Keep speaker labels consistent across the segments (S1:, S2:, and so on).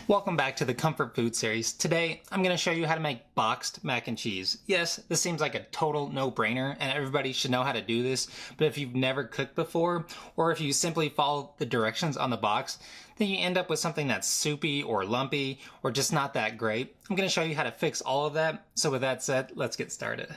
S1: Welcome back to the Comfort Food series. Today, I'm going to show you how to make boxed mac and cheese. Yes, this seems like a total no-brainer and everybody should know how to do this, but if you've never cooked before, or if you simply follow the directions on the box, then you end up with something that's soupy or lumpy or just not that great. I'm going to show you how to fix all of that. So with that said, let's get started.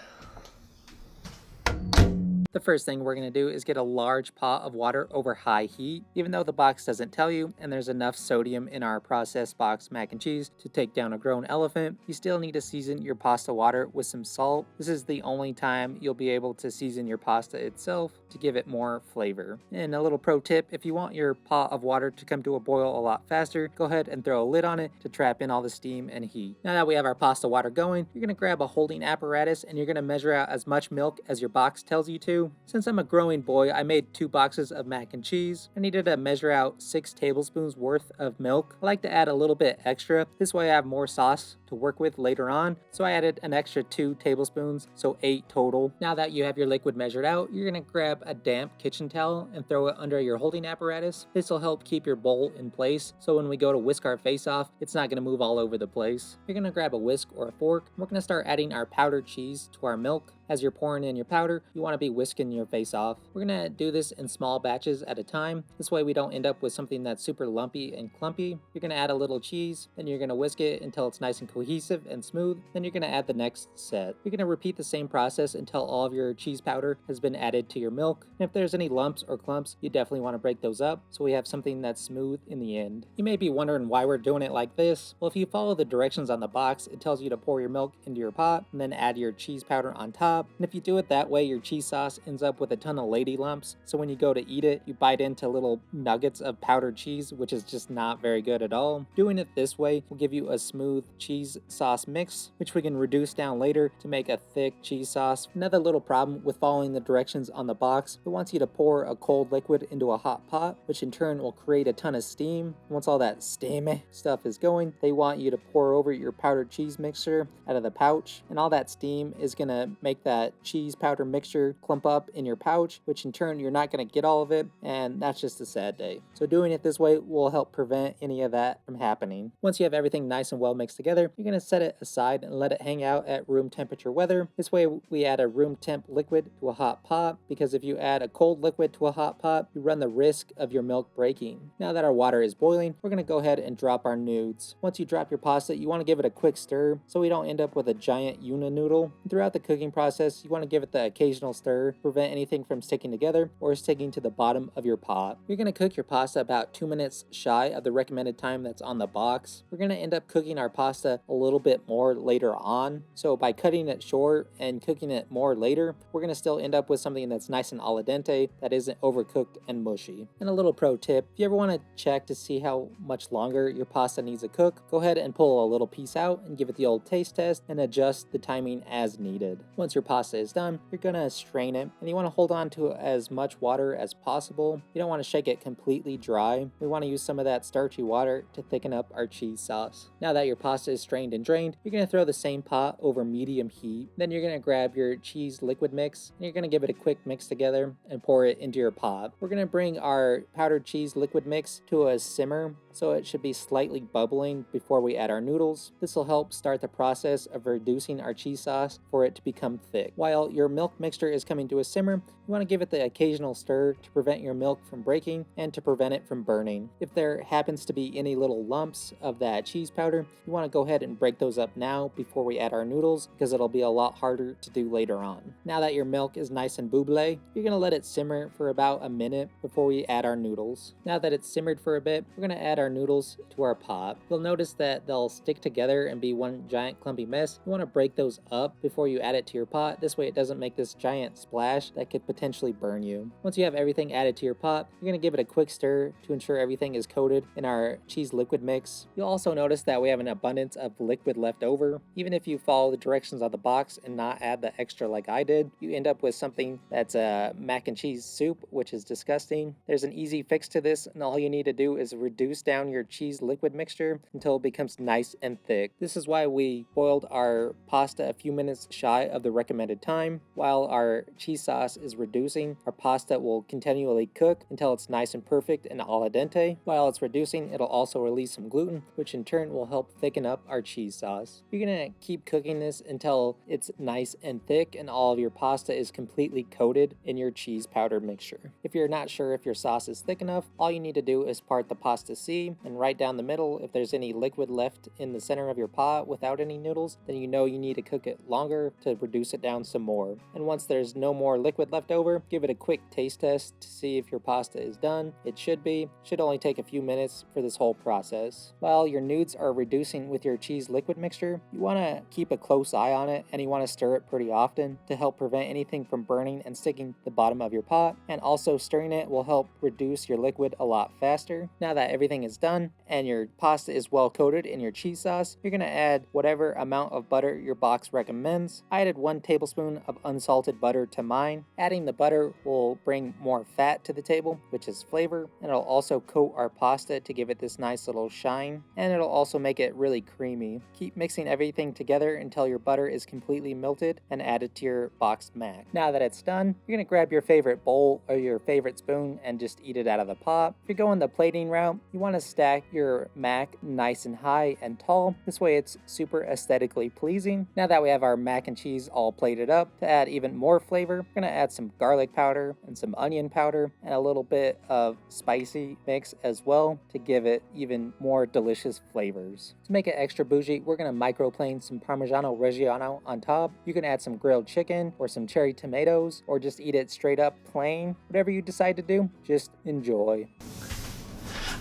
S1: The first thing we're going to do is get a large pot of water over high heat. Even though the box doesn't tell you, and there's enough sodium in our processed boxed mac and cheese to take down a grown elephant, you still need to season your pasta water with some salt. This is the only time you'll be able to season your pasta itself to give it more flavor. And a little pro tip, if you want your pot of water to come to a boil a lot faster, go ahead and throw a lid on it to trap in all the steam and heat. Now that we have our pasta water going, you're going to grab a holding apparatus and you're going to measure out as much milk as your box tells you to. Since I'm a growing boy, I made 2 boxes of mac and cheese. I needed to measure out 6 tablespoons worth of milk. I like to add a little bit extra. This way I have more sauce to work with later on. So I added an extra 2 tablespoons, so 8 total. Now that you have your liquid measured out, you're going to grab a damp kitchen towel and throw it under your holding apparatus. This will help keep your bowl in place, so when we go to whisk our face off, it's not going to move all over the place. You're going to grab a whisk or a fork. We're going to start adding our powdered cheese to our milk. As you're pouring in your powder, you want to be whisking your face off. We're going to do this in small batches at a time. This way we don't end up with something that's super lumpy and clumpy. You're going to add a little cheese, then you're going to whisk it until it's nice and cohesive and smooth. Then you're going to add the next set. You're going to repeat the same process until all of your cheese powder has been added to your milk. And if there's any lumps or clumps, you definitely want to break those up so we have something that's smooth in the end. You may be wondering why we're doing it like this. Well, if you follow the directions on the box, it tells you to pour your milk into your pot and then add your cheese powder on top. And if you do it that way, your cheese sauce ends up with a ton of lady lumps. So when you go to eat it, you bite into little nuggets of powdered cheese, which is just not very good at all. Doing it this way will give you a smooth cheese sauce mix, which we can reduce down later to make a thick cheese sauce. Another little problem with following the directions on the box, it wants you to pour a cold liquid into a hot pot, which in turn will create a ton of steam. Once all that steamy stuff is going, they want you to pour over your powdered cheese mixture out of the pouch, and all that steam is going to make that cheese powder mixture clump up in your pouch, which in turn you're not going to get all of it, and that's just a sad day. So doing it this way will help prevent any of that from happening. Once you have everything nice and well mixed together, you're going to set it aside and let it hang out at room temperature weather. This way we add a room temp liquid to a hot pot, because if you add a cold liquid to a hot pot, you run the risk of your milk breaking. Now that our water is boiling, we're going to go ahead and drop our noodles. Once you drop your pasta, you want to give it a quick stir so we don't end up with a giant uni noodle. Throughout the cooking process, you want to give it the occasional stir to prevent anything from sticking together or sticking to the bottom of your pot. You're going to cook your pasta about 2 minutes shy of the recommended time that's on the box. We're going to end up cooking our pasta a little bit more later on. So by cutting it short and cooking it more later, we're going to still end up with something that's nice and al dente that isn't overcooked and mushy. And a little pro tip, if you ever want to check to see how much longer your pasta needs to cook, go ahead and pull a little piece out and give it the old taste test and adjust the timing as needed. Once your pasta is done, you're going to strain it, and you want to hold on to as much water as possible. You don't want to shake it completely dry. We want to use some of that starchy water to thicken up our cheese sauce. Now that your pasta is strained and drained, you're going to throw the same pot over medium heat. Then you're going to grab your cheese liquid mix, and you're going to give it a quick mix together and pour it into your pot. We're going to bring our powdered cheese liquid mix to a simmer, so it should be slightly bubbling before we add our noodles. This will help start the process of reducing our cheese sauce for it to become thick. While your milk mixture is coming to a simmer, you want to give it the occasional stir to prevent your milk from breaking and to prevent it from burning. If there happens to be any little lumps of that cheese powder, you want to go ahead and break those up now before we add our noodles, because it'll be a lot harder to do later on. Now that your milk is nice and bubbly, you're going to let it simmer for about a minute before we add our noodles. Now that it's simmered for a bit, we're going to add our noodles to our pot. You'll notice that they'll stick together and be one giant clumpy mess. You want to break those up before you add it to your pot. This way it doesn't make this giant splash that could potentially burn you. Once you have everything added to your pot, you're going to give it a quick stir to ensure everything is coated in our cheese liquid mix. You'll also notice that we have an abundance of of liquid left over. Even if you follow the directions on the box and not add the extra like I did, you end up with something that's a mac and cheese soup, which is disgusting. There's an easy fix to this, and all you need to do is reduce down your cheese liquid mixture until it becomes nice and thick. This is why we boiled our pasta a few minutes shy of the recommended time. While our cheese sauce is reducing, our pasta will continually cook until it's nice and perfect and al dente. While it's reducing, it'll also release some gluten, which in turn will help thicken up our cheese sauce. You're gonna keep cooking this until it's nice and thick and all of your pasta is completely coated in your cheese powder mixture. If you're not sure if your sauce is thick enough, all you need to do is part the pasta C and right down the middle. If there's any liquid left in the center of your pot without any noodles, then you know you need to cook it longer to reduce it down some more. And once there's no more liquid left over, give it a quick taste test to see if your pasta is done. It should be. Should only take a few minutes for this whole process. While your nudes are reducing with your cheese liquid mixture, you want to keep a close eye on it and you want to stir it pretty often to help prevent anything from burning and sticking to the bottom of your pot. And also stirring it will help reduce your liquid a lot faster. Now that everything is done and your pasta is well coated in your cheese sauce, you're going to add whatever amount of butter your box recommends. I added 1 tablespoon of unsalted butter to mine. Adding the butter will bring more fat to the table, which is flavor, and it'll also coat our pasta to give it this nice little shine, and it'll also make it really creamy. Keep mixing everything together until your butter is completely melted and add it to your boxed mac. Now that it's done, you're going to grab your favorite bowl or your favorite spoon and just eat it out of the pot. If you're going the plating route, you want to stack your mac nice and high and tall. This way it's super aesthetically pleasing. Now that we have our mac and cheese all plated up, to add even more flavor, we're going to add some garlic powder and some onion powder and a little bit of spicy mix as well to give it even more delicious flavors. To make it extra bougie, we're going to microplane some Parmigiano Reggiano on top. You can add some grilled chicken or some cherry tomatoes or just eat it straight up plain. Whatever you decide to do, just enjoy.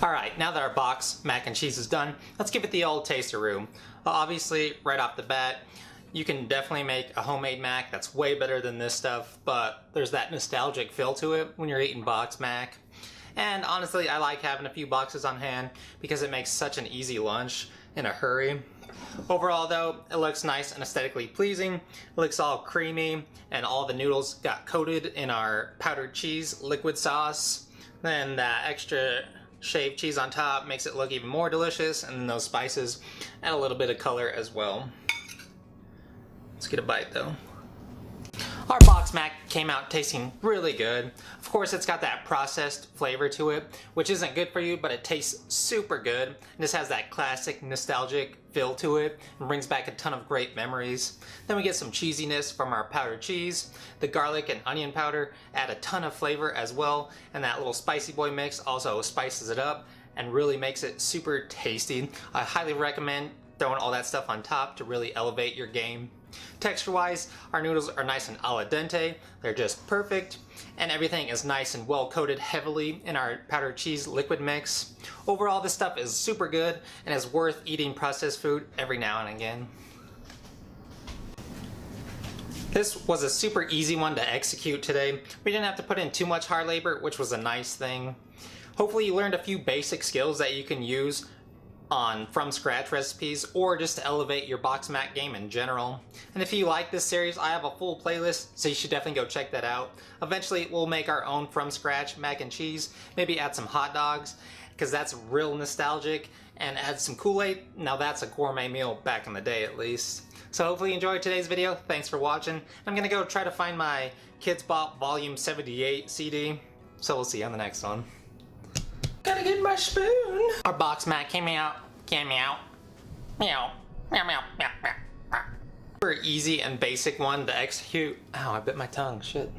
S2: Alright, now that our box mac and cheese is done, let's give it the old taste-a-roo. Obviously, right off the bat, you can definitely make a homemade mac that's way better than this stuff, but there's that nostalgic feel to it when you're eating box mac. And honestly, I like having a few boxes on hand because it makes such an easy lunch in a hurry. Overall though, it looks nice and aesthetically pleasing. It looks all creamy and all the noodles got coated in our powdered cheese liquid sauce. Then that extra shaved cheese on top makes it look even more delicious, and then those spices add a little bit of color as well. Let's get a bite though. Our box mac came out tasting really good. Of course, it's got that processed flavor to it, which isn't good for you, but it tastes super good. And this has that classic nostalgic feel to it and brings back a ton of great memories. Then we get some cheesiness from our powdered cheese. The garlic and onion powder add a ton of flavor as well, and that little spicy boy mix also spices it up and really makes it super tasty. I highly recommend throwing all that stuff on top to really elevate your game. Texture-wise, our noodles are nice and al dente. They're just perfect, and everything is nice and well coated heavily in our powdered cheese liquid mix. Overall, this stuff is super good and is worth eating processed food every now and again. This was a super easy one to execute today. We didn't have to put in too much hard labor, which was a nice thing. Hopefully you learned a few basic skills that you can use on from scratch recipes or just to elevate your box mac game in general. And if you like this series, I have a full playlist, so you should definitely go check that out. Eventually we'll make our own from scratch mac and cheese, maybe add some hot dogs because that's real nostalgic, and add some Kool-Aid. Now that's a gourmet meal back in the day at least. So hopefully you enjoyed today's video. Thanks for watching. I'm gonna go try to find my Kids Bop Volume 78 CD, so we'll see you on the next one. Gotta get my spoon. Our box mac came out. Meow. Meow. Meow, meow, meow, meow. Super easy and basic one to execute. Ow, I bit my tongue. Shit.